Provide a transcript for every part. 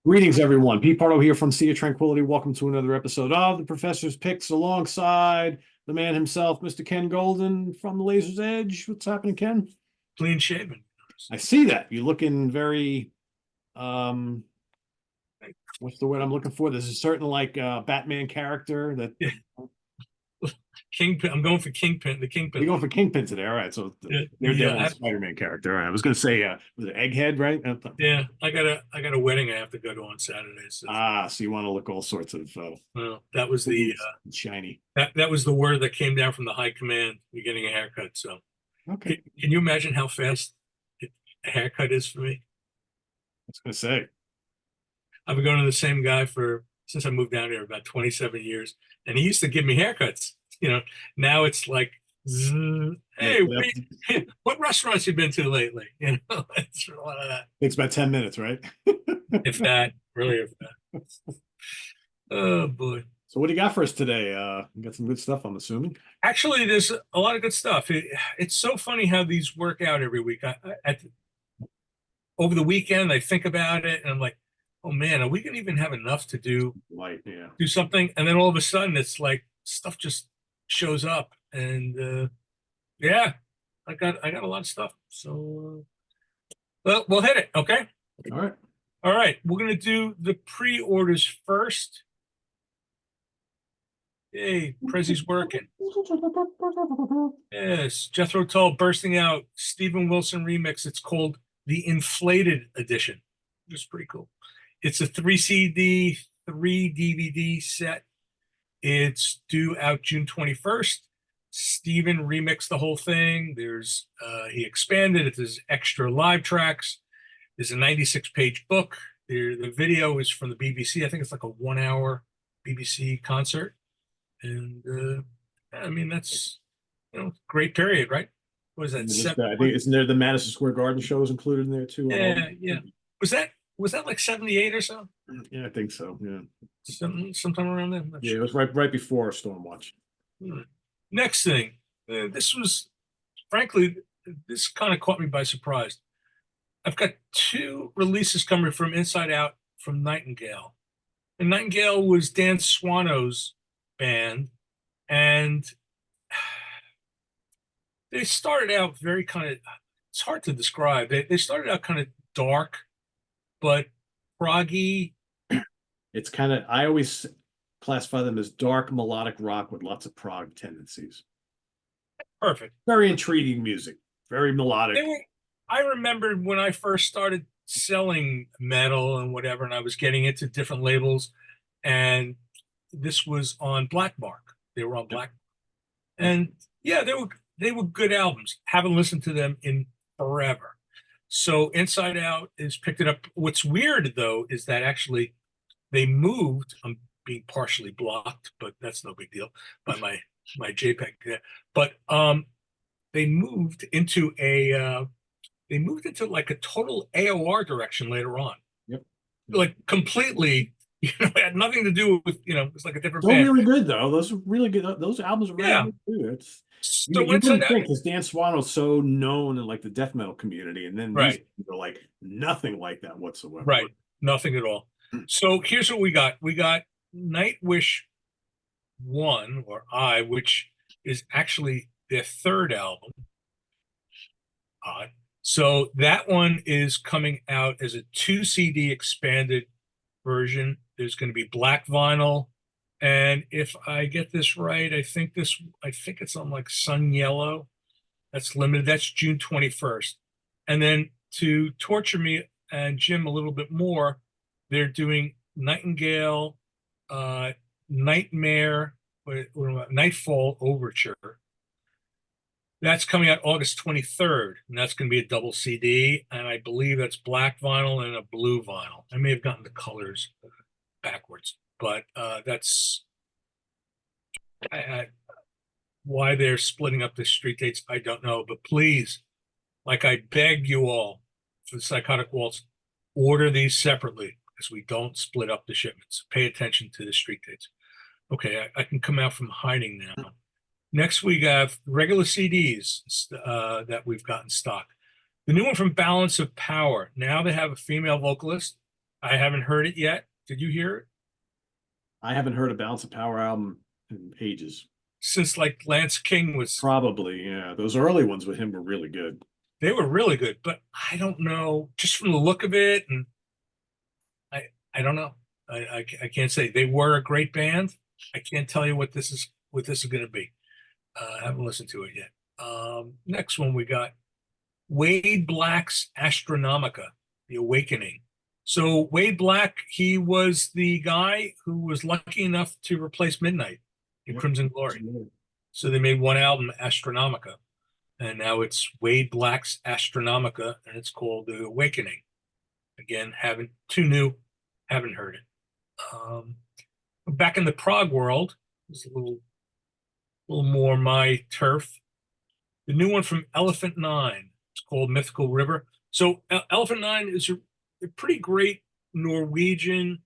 Greetings, everyone. Pete Pardo here from Sea of Tranquility. Welcome to another episode of The Professor's Picks alongside the man himself, Mr. Ken Golden from the Laser's Edge. What's happening, Ken? Clean shaven. I see that. You're looking very, um, what's the word I'm looking for? There's a certain Batman character that Yeah. Kingpin. I'm going for Kingpin. The you're Kingpin going look. for Kingpin today. All right. So Yeah, they're yeah, dealing with Spider-Man character. All right. I was going to say, was it Egghead, right? yeah. I got a wedding I have to go to on Saturday. So, So you want to look all sorts of well, that was smooth and shiny. that was the word that came down from the high command. You're getting a haircut. So, Okay. can you imagine how fast a haircut is for me? I was going to say. I've been going to the same guy since I moved down here about 27 years, and he used to give me haircuts. Now it's like, zzz, Yeah, hey, what restaurants you been to lately? It's a lot of that. takes about 10 minutes, right? If that, really, if that. Oh boy. So what do you got for us today? You got some good stuff, I'm assuming. Actually, there's a lot of good stuff. It's so funny how these work out every week. Over the weekend, I think about it, and I'm like, oh man, are we gonna even have enough to Light, yeah. do something? And then all of a sudden, it's like stuff just shows up, and yeah, I got a lot of stuff. So, well, we'll hit it. Okay. All right. All right. We're gonna do the pre-orders first. Hey, Prezzy's working. Yes, Jethro Tull bursting out. Steven Wilson remix. It's called the Inflated Edition. It's pretty cool. It's a 3 CD, 3 DVD set. It's due out June 21st. Steven remixed the whole thing. He expanded it. There's extra live tracks. There's a 96-page book. The video is from the BBC. I think it's like a 1 hour BBC concert. And I mean, that's great period, right? What is that? I think isn't there the Madison Square Garden show is included in there too? Yeah, yeah. Was that like 78 or so? Yeah, I think so. Yeah. Sometime around there. Yeah, it was right before Stormwatch. Next thing, this was frankly, this kind of caught me by surprise. I've got two releases coming from Inside Out from Nightingale. And Nightingale was Dan Swano's band, and they started out very kind of, it's hard to describe. They started out kind of dark, but proggy. It's kind of, I always classify them as dark melodic rock with lots of prog tendencies. Perfect. Very intriguing music, very melodic. I remembered when I first started selling metal and whatever, and I was getting into different labels, and this was on Black Mark. They were on Black, and yeah, they were good albums. Haven't listened to them in forever. So Inside Out is picked it up. What's weird though is that actually they moved. I'm being partially blocked, but that's no big deal by my JPEG there. But they moved into like a total AOR direction later on. Yep. Like completely, it had nothing to do with, it's like a different They're band. really good though. Those are really good. Those albums are really good too. So you wouldn't think because Dan Swano's so known in like the death metal community, and then these are like nothing like that whatsoever. Right. Nothing at all. So here's what we got. We got Nightwish 1 or I, which is actually their third album. So that one is coming out as a 2 CD expanded version. There's going to be black vinyl, and if I get this right, I think it's on like Sun Yellow. That's limited. That's June 21st. And then to torture me and Jim a little bit more, they're doing Nightingale, Nightmare, Nightfall Overture. That's coming out August 23rd, and that's going to be a double CD, and I believe that's black vinyl and a blue vinyl. I may have gotten the colors backwards, but that's why they're splitting up the street dates. I don't know, but please, like I beg you all, for the Psychotic Waltz, order these separately because we don't split up the shipments. Pay attention to the street dates. Okay, I can come out from hiding now. Next, we have regular CDs that we've got in stock. The new one from Balance of Power. Now they have a female vocalist. I haven't heard it yet. Did you hear it? I haven't heard a Balance of Power album in ages. Since like Lance King was, Probably, yeah. Those early ones with him were really good. they were really good, but I don't know, just from the look of it, and I don't know. I can't say they were a great band. I can't tell you what this is going to be. I haven't listened to it yet. Next one we got Wade Black's Astronomica, The Awakening. So Wade Black, he was the guy who was lucky enough to replace Midnight in Yep. Crimson Glory. So they made one album, Astronomica, and now it's Wade Black's Astronomica, and it's called The Awakening. Again, haven't too new, haven't heard it. Back in the prog world, it's little more my turf. The new one from Elephant Nine. It's called Mythical River. So Elephant Nine is a pretty great Norwegian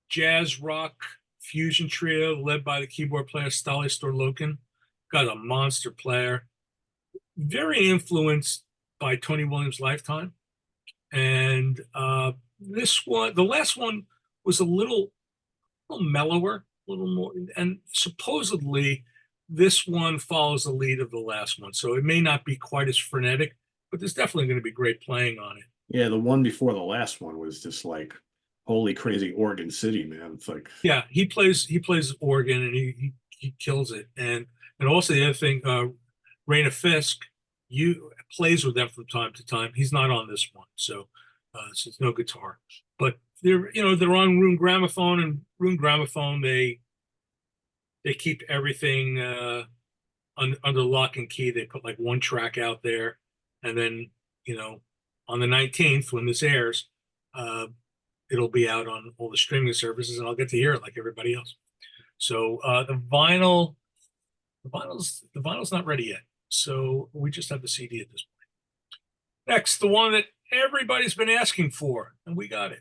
jazz rock fusion trio led by the keyboard player Stale Storloken. Got a monster player. Very influenced by Tony Williams' Lifetime. And this one, the last one was a little mellower, a little more, and supposedly this one follows the lead of the last one. So it may not be quite as frenetic, but there's definitely going to be great playing on it. Yeah, the one before the last one was just like holy crazy Oregon City, man. It's like Yeah, he plays organ and he kills it. And also the other thing, Raina Fisk, you plays with them from time to time. He's not on this one, so it's no guitar. But they're on Room Gramophone, and Room Gramophone they keep everything under lock and key. They put like one track out there, and then on the 19th when this airs, it'll be out on all the streaming services, and I'll get to hear it like everybody else. So the vinyl's not ready yet. So we just have the CD at this point. Next, the one that everybody's been asking for, and we got it.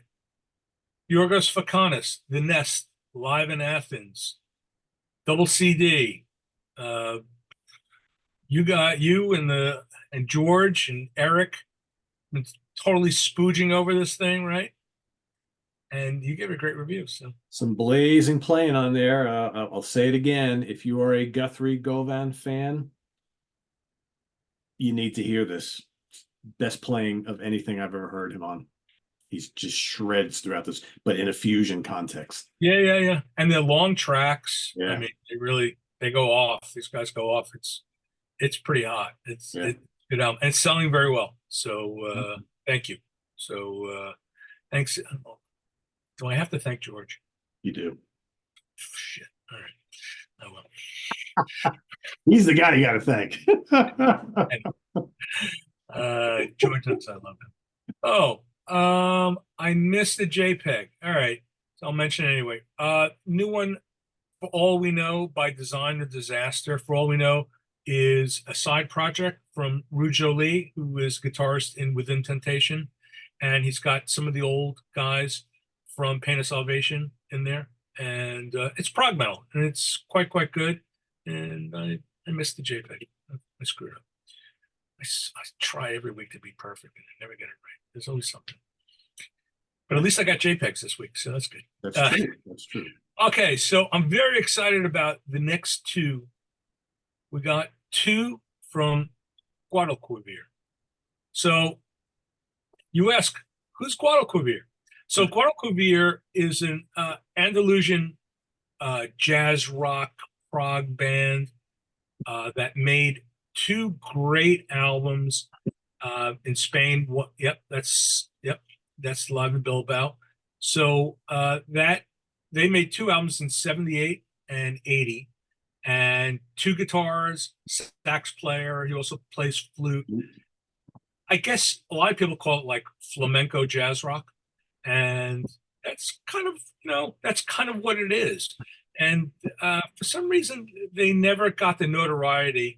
Yorgos Fakanis, The Nest, live in Athens, double CD. You and George and Eric been totally spooging over this thing, right? And you gave a great review. So some blazing playing on there. I'll say it again. If you are a Guthrie Govan fan, you need to hear this. Best playing of anything I've ever heard him on. He's just shreds throughout this, but in a fusion context. yeah. And they're long tracks. Yeah. I mean, they go off. These guys go off. It's pretty hot. It's good album. And it's selling very well. So thank you. So thanks. Do I have to thank George? You do. Shit. All right. I will. He's the guy you got to thank. George knows I love him. Oh, I missed the JPEG. All right. So I'll mention it anyway. New one, For All We Know, by Design or Disaster. For All We Know is a side project from Rujo Lee, who is guitarist in Within Temptation. And he's got some of the old guys from Pain of Salvation in there. And it's prog metal, and it's quite good. And I missed the JPEG. I screwed up. I try every week to be perfect, and I never get it right. There's always something. But at least I got JPEGs this week, so that's good. That's true. That's true. Okay, so I'm very excited about the next two. We got two from Guad Kuir. So you ask, who's Guad Kuir? So Guad Kuir is an Andalusian jazz rock prog band that made two great albums in Spain. That's live in Bilbao. So that they made two albums in 78 and 80, and two guitars, sax player. He also plays flute. I guess a lot of people call it like flamenco jazz rock, and that's kind of what it is. And for some reason, they never got the notoriety.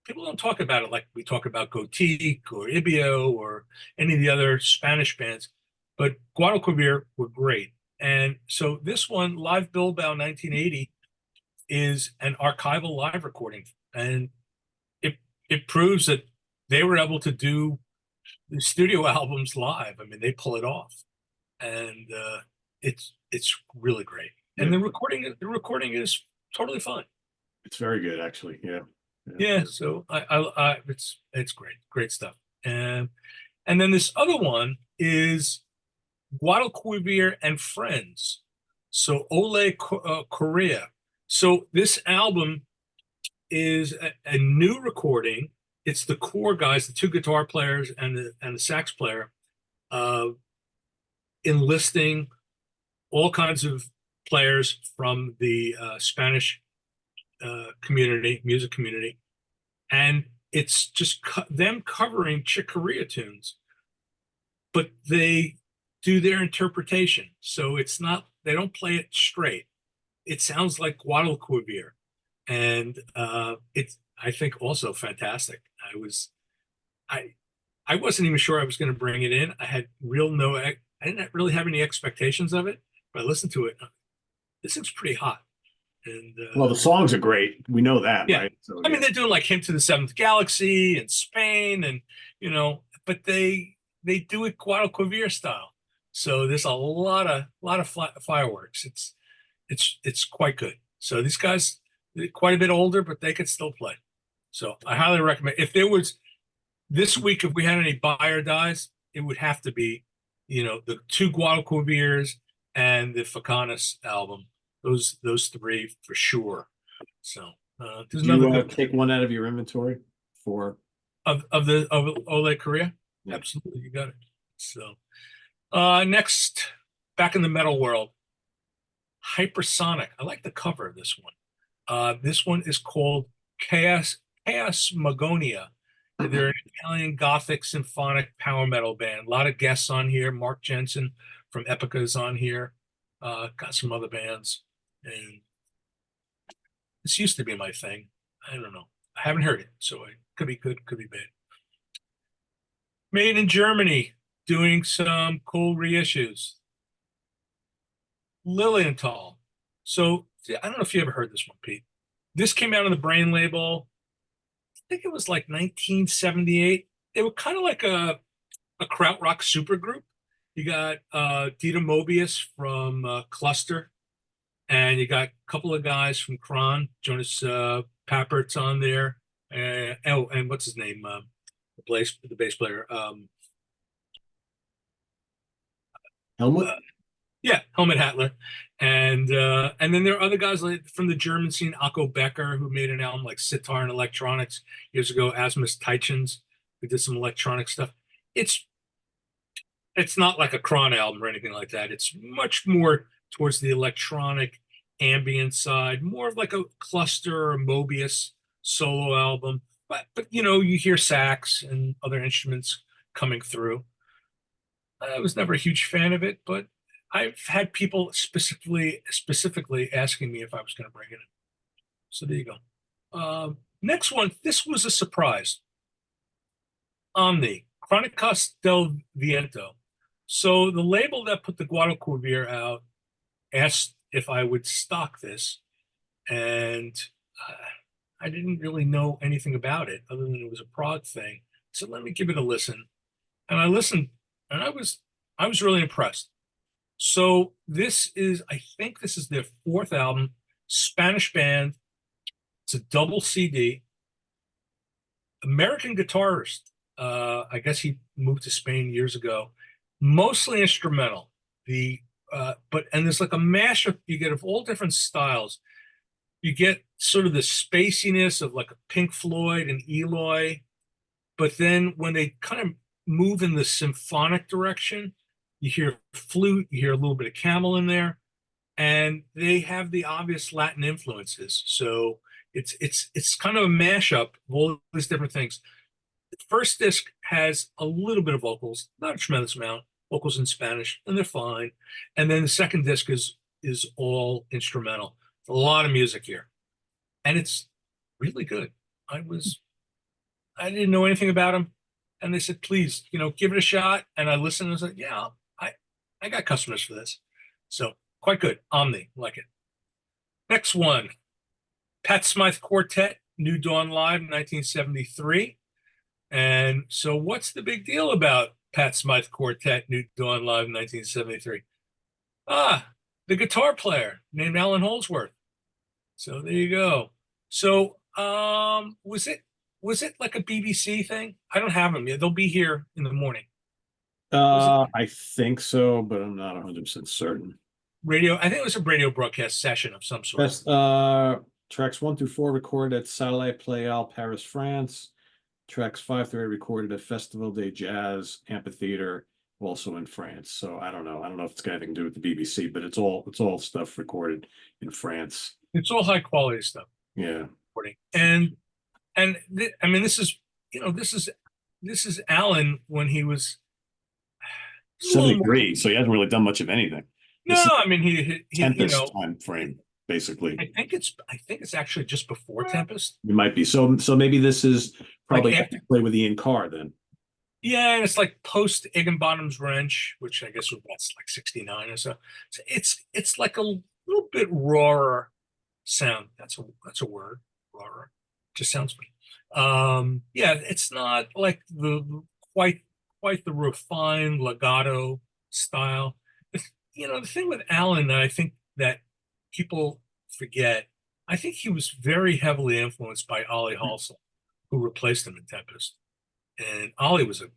People don't talk about it like we talk about Gotique or Ibio or any of the other Spanish bands, but Guad Kuir were great. And so this one, Live Bilbao 1980, is an archival live recording, and it proves that they were able to do the studio albums live. I mean, they pull it off. and it's really great. Yeah. And the recording is totally fine. It's very good, actually. Yeah. Yeah, so it's great stuff. And then this other one is Guad Kuir and Friends. So Korea. So this album is a new recording. It's the core guys, the two guitar players and the sax player, uh, enlisting all kinds of players from the Spanish community, music community, and it's just them covering Chick Corea tunes, but they do their interpretation. So it's not, they don't play it straight. It sounds like Guadalquivir, and it's, I think, also fantastic. I I wasn't even sure I was going to bring it in. I had I didn't really have any expectations of it, but I listened to it. This looks pretty hot, and Well, the songs are great. We know that, yeah. right? So I mean, yeah. they're doing like "Hymn to the Seventh Galaxy" and Spain, and but they do it Guadalquivir style. So there's a lot of fireworks. It's quite good. So these guys, they're quite a bit older, but they could still play. So I highly recommend. If there was this week, if we had any buy or dies, it would have to be, the two Guadalquivirs and the Facanas album. Those three for sure. So there's Do another you good take one out of your inventory for? of Ole Korea. Yeah. Absolutely, you got it. So next, back in the metal world, Hypersonic. I like the cover of this one. This one is called Chaos Magonia. They're an Italian Gothic symphonic power metal band. A lot of guests on here. Mark Jensen from Epica is on here. Got some other bands, and this used to be my thing. I don't know. I haven't heard it, so it could be good, could be bad. Made in Germany, doing some cool reissues. Lilienthal. So I don't know if you ever heard this one, Pete. This came out on the Brain label. I think it was like 1978. They were kind of like a krautrock supergroup. You got Dieter Mobius from Cluster, and you got a couple of guys from Kron. Jonas Pappert's on there. And what's his name? The bass player. Helmut? Yeah, Helmut Hattler, and then there are other guys like from the German scene, Akko Becker, who made an album like Sitar and Electronics years ago. Asmus Teichens, who did some electronic stuff. It's it's not like a Kron album or anything like that. It's much more towards the electronic ambient side, more of like a Cluster or Mobius solo album. But you hear sax and other instruments coming through. I was never a huge fan of it, but I've had people specifically asking me if I was going to bring it in. So there you go. Next one, this was a surprise. Omni, Chronicas del Viento. So the label that put the Guadalquivir out asked if I would stock this, and uh, I didn't really know anything about it other than it was a prog thing. So let me give it a listen. And I listened, and I was really impressed. So I think this is their fourth album, Spanish band. It's a double CD. American guitarist. I guess he moved to Spain years ago. Mostly instrumental. And there's like a mashup you get of all different styles. You get sort of the spaciness of like a Pink Floyd and Eloy, but then when they kind of move in the symphonic direction, you hear flute, you hear a little bit of camel in there, and they have the obvious Latin influences. So it's kind of a mashup of all these different things. The first disc has a little bit of vocals, not a tremendous amount, vocals in Spanish, and they're fine. And then the second disc is all instrumental. A lot of music here, and it's really good. I didn't know anything about them, and they said, please, give it a shot. And I listened and I was like, yeah, I got customers for this. So quite good. Omni, like it. Next one, Pat Smythe Quartet, New Dawn Live, 1973. And so what's the big deal about Pat Smythe Quartet, New Dawn Live, 1973. Ah, the guitar player named Alan Holdsworth. So there you go. So, was it like a BBC thing? I don't have them yet. They'll be here in the morning. Was it I think so, but I'm not 100% certain. radio? I think it was a radio broadcast session of some sort. Best tracks 1 through 4 recorded at Satellite Playal, Paris, France. Tracks 5 through 8 recorded at Festival des Jazz Amphitheater, also in France. So I don't know. I don't know if it's got anything to do with the BBC, but it's all stuff recorded in France. It's all high quality stuff. Yeah. And I mean, this is this is Alan when he was 73, so he hasn't really done much of anything. No, This is I mean he Tempest time frame, basically. I think it's actually just before Tempest. It might be. So maybe this is probably Like after play with Ian Carr then. Yeah, and it's like post Higginbottom's Wrench, which I guess that's like 69 or so. So it's like a little bit rawer sound. That's a word, rawer. Just sounds funny. Yeah, it's not like the quite the refined legato style. You know, the thing with Alan that I think that people forget, I think he was very heavily influenced by Ollie Halsall, who replaced him in Tempest. And Ollie was a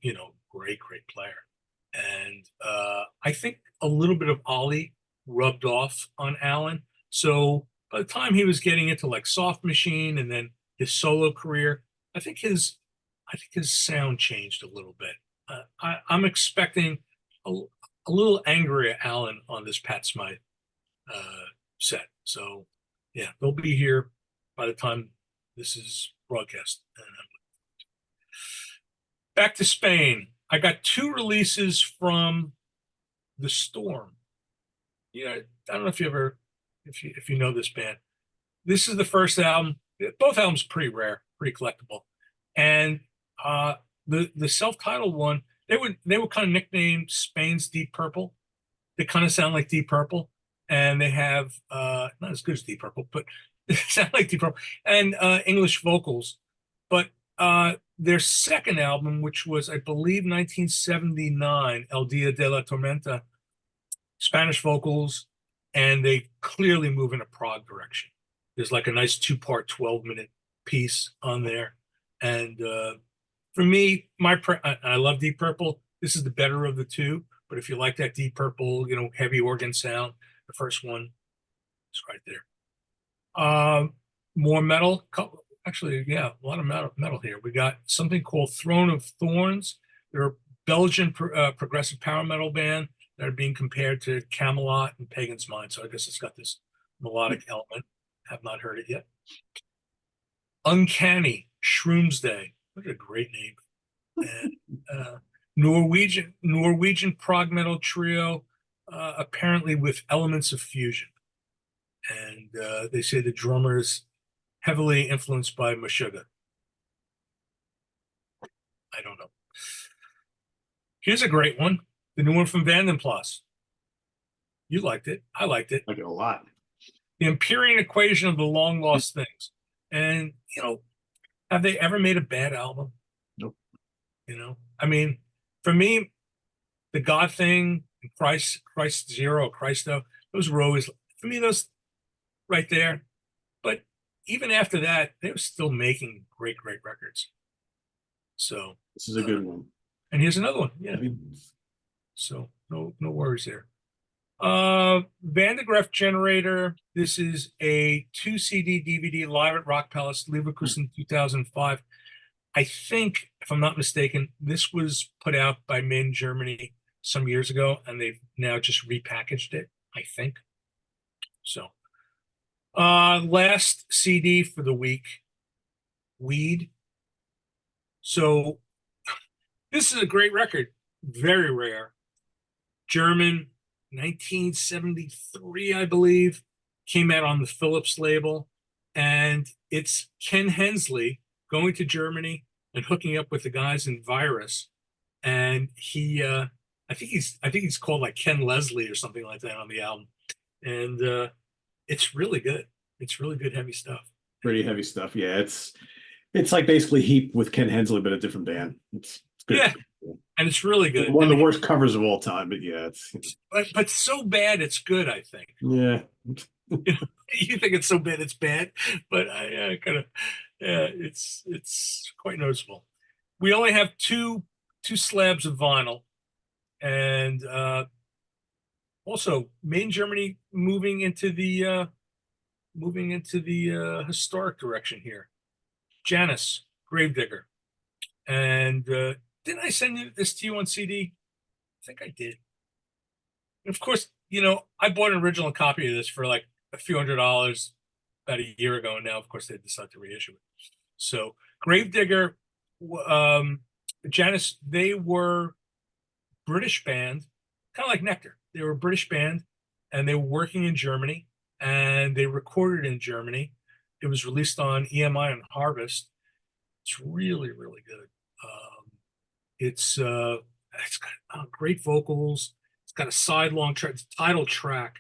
great player, and I think a little bit of Ollie rubbed off on Alan. So by the time he was getting into like Soft Machine and then his solo career, I think his sound changed a little bit. I'm expecting a little angrier Alan on this Pat Smythe set. So yeah, they'll be here by the time this is broadcast. Back to Spain. I got 2 releases from The Storm. You know, I don't know if you know this band. This is the first album. Both albums pretty rare, pretty collectible. And the self-titled one, they were kind of nicknamed Spain's Deep Purple. They kind of sound like Deep Purple, and they have not as good as Deep Purple, but they sound like Deep Purple, and English vocals. But their second album, which was, I believe, 1979, El Dia de la Tormenta, Spanish vocals, and they clearly move in a prog direction. There's like a nice 2-part, 12-minute piece on there. And for me, I love Deep Purple. This is the better of the two. But if you like that Deep Purple, heavy organ sound, the first one is right there. More metal. Actually, yeah, a lot of metal here. We got something called Throne of Thorns. They're a Belgian progressive power metal band that are being compared to Camelot and Pagan's Mind. So I guess it's got this melodic element. Have not heard it yet. Uncanny Shroomsday. What a great name. And Norwegian prog metal trio, apparently with elements of fusion. And they say the drummer's heavily influenced by Meshuggah. I don't know. Here's a great one. The new one from Vandenplas. You liked it. I liked it. I like it a lot. The Imperial Equation of the Long Lost Things. And, have they ever made a bad album? Nope. I mean, for me, the God Thing, Christ Zero, Christo, those were always, for me, those right there. But even after that, they were still making great records. So this is a good one. And here's another one. Yeah. So no worries there. Van de Graaff Generator. This is a 2 CD DVD live at Rock Palace, Leverkusen, 2005. I think, if I'm not mistaken, this was put out by Made in Germany some years ago, and they've now just repackaged it, I think. So, last CD for the week, Weed. So, this is a great record, very rare. German, 1973, I believe, came out on the Philips label, and it's Ken Hensley going to Germany and hooking up with the guys in Virus, and he, I think he's called like Ken Leslie or something like that on the album, and it's really good. It's really good, heavy stuff. Pretty heavy stuff. Yeah, it's like basically Heap with Ken Hensley, but a different band. It's good. Yeah, and it's really good. One I of the mean, worst covers of all time, but yeah, it's but so bad it's good, I think. yeah. You think it's so bad it's bad, but I kind of yeah, it's quite noticeable. We only have two slabs of vinyl, and also made in Germany, moving into the historic direction here. Janus Gravedigger, and didn't I send this to you on CD? I think I did. And of course, I bought an original copy of this for like a few $100s about a year ago, and now, of course, they decided to reissue it. So, Gravedigger, um, Janus, they were British band, kind of like Nectar. They were a British band, and they were working in Germany, and they recorded in Germany. It was released on EMI and Harvest. It's really, really good. It's got great vocals. It's got a sidelong track, title track.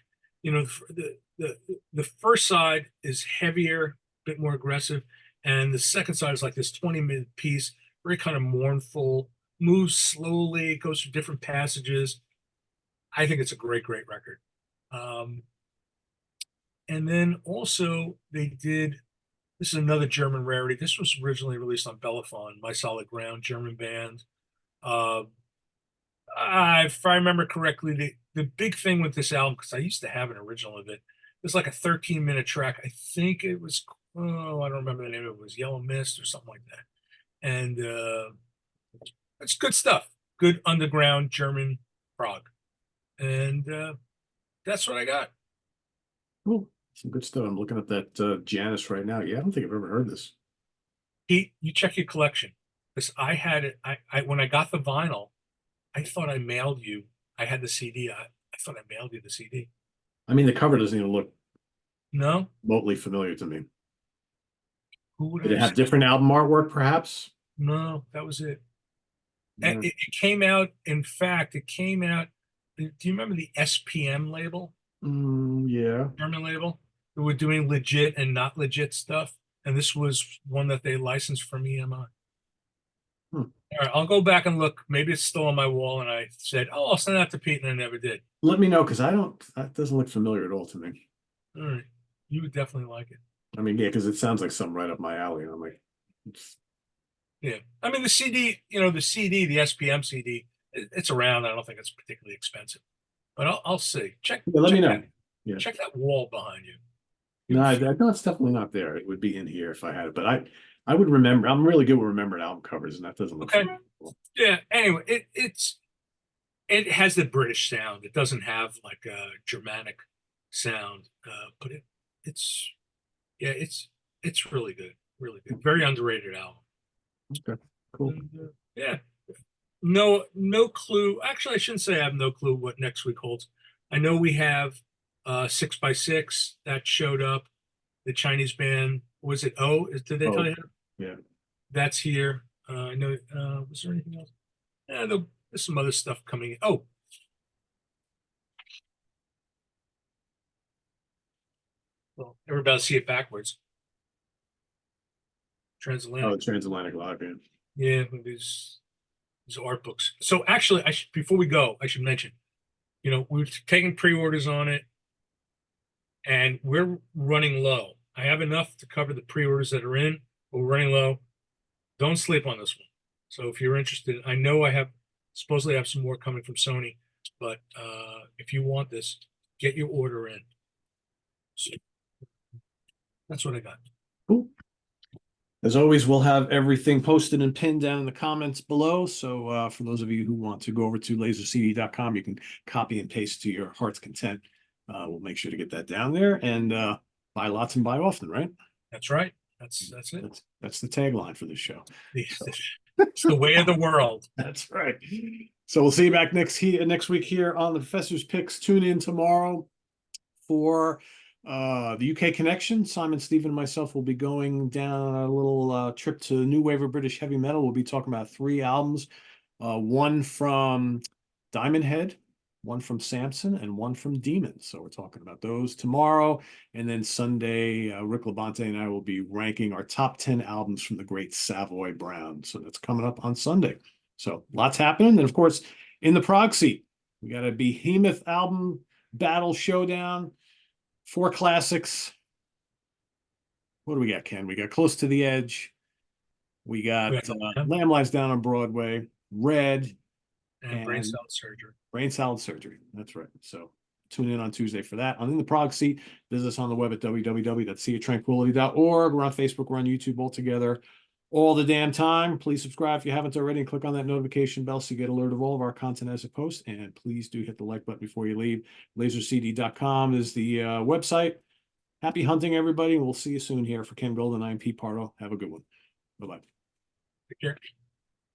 The first side is heavier, a bit more aggressive, and the second side is like this 20-minute piece, very kind of mournful, moves slowly, goes through different passages. I think it's a great, great record. Um, and then also they did. This is another German rarity. This was originally released on Bellafon, My Solid Ground, German band. Uh, if I remember correctly, the big thing with this album, because I used to have an original of it, was like a 13-minute track. I think it was, oh, I don't remember the name of it. It was Yellow Mist or something like that. And it's good stuff. Good underground German prog. And that's what I got. Cool. Some good stuff. I'm looking at that Janus right now. Yeah, I don't think I've ever heard this. Pete, you check your collection. Because I had it, when I got the vinyl, I thought I mailed you. I had the CD. I thought I mailed you the CD. I mean, the cover doesn't even look No? remotely familiar to me. Who would Did it I have say? different album artwork, perhaps? No, that was it. And Yeah. it came out, in fact, it came out. Do you remember the SPM label, Yeah. German label? They were doing legit and not legit stuff. And this was one that they licensed from EMI. Hmm. All right, I'll go back and look. Maybe it's still on my wall, and I said, "Oh, I'll send that to Pete," and I never did. Let me know because I don't. That doesn't look familiar at all to me. All right, you would definitely like it. I mean, yeah, because it sounds like something right up my alley. And I'm like, Yeah, I mean the CD, the CD, the SPM CD, it's around. I don't think it's particularly expensive, but I'll see. Check yeah, let me check know. that Yeah. check that wall behind you. No, You I know it's definitely not there. It would be in here if I had it, but I would remember. I'm really good with remembering album covers, and that doesn't look okay? familiar. Yeah. Anyway, it has the British sound. It doesn't have like a Germanic sound, but it's yeah, it's really good, really good. Very underrated album. Okay, cool. And, yeah, no clue. Actually, I shouldn't say I have no clue what next week holds. I know we have 6x6 that showed up. The Chinese band, was it did they tell Oh, you? yeah. That's here. I know. Was there anything else? Yeah, there's some other stuff coming in. Oh, well, everybody see it backwards. Oh, Transatlantic. the Transatlantic Live Band. Yeah, these art books. So actually, before we go, I should mention, we're taking pre-orders on it, and we're running low. I have enough to cover the pre-orders that are in, but we're running low. Don't sleep on this one. So if you're interested, I know I have supposedly have some more coming from Sony, but if you want this, get your order in. So that's what I got. Cool. As always, we'll have everything posted and pinned down in the comments below. So for those of you who want to go over to lasercd.com, you can copy and paste to your heart's content. We'll make sure to get that down there and buy lots and buy often, right? That's right. That's it. That's the tagline for this show. So. It's the way of the world. That's right. So we'll see you back next week here on the Professor's Picks. Tune in tomorrow for the UK Connection. Simon, Stephen, and myself will be going down a little trip to New Wave of British Heavy Metal. We'll be talking about 3 albums, one from Diamond Head, one from Samson, and one from Demon. So we're talking about those tomorrow. And then Sunday, Rick Labonte and I will be ranking our top 10 albums from the great Savoy Brown. So that's coming up on Sunday. So lots happening. And of course, in the prog seat, we got a behemoth album battle showdown, 4 classics. What do we got, Ken? We got Close to the Edge. We got Lamb Lies Down on Broadway, Red, and Brain Salad Surgery. Brain Salad Surgery. That's right. So tune in on Tuesday for that. On In the Prog Seat, visit us on the web at www.seaoftranquility.org. We're on Facebook. We're on YouTube all together all the damn time. Please subscribe if you haven't already and click on that notification bell so you get alert of all of our content as it posts. And please do hit the like button before you leave. LaserCD.com is the website. Happy hunting, everybody. And we'll see you soon here. For Ken Golden, I'm Pete Pardo. Have a good one. Bye-bye. Take care.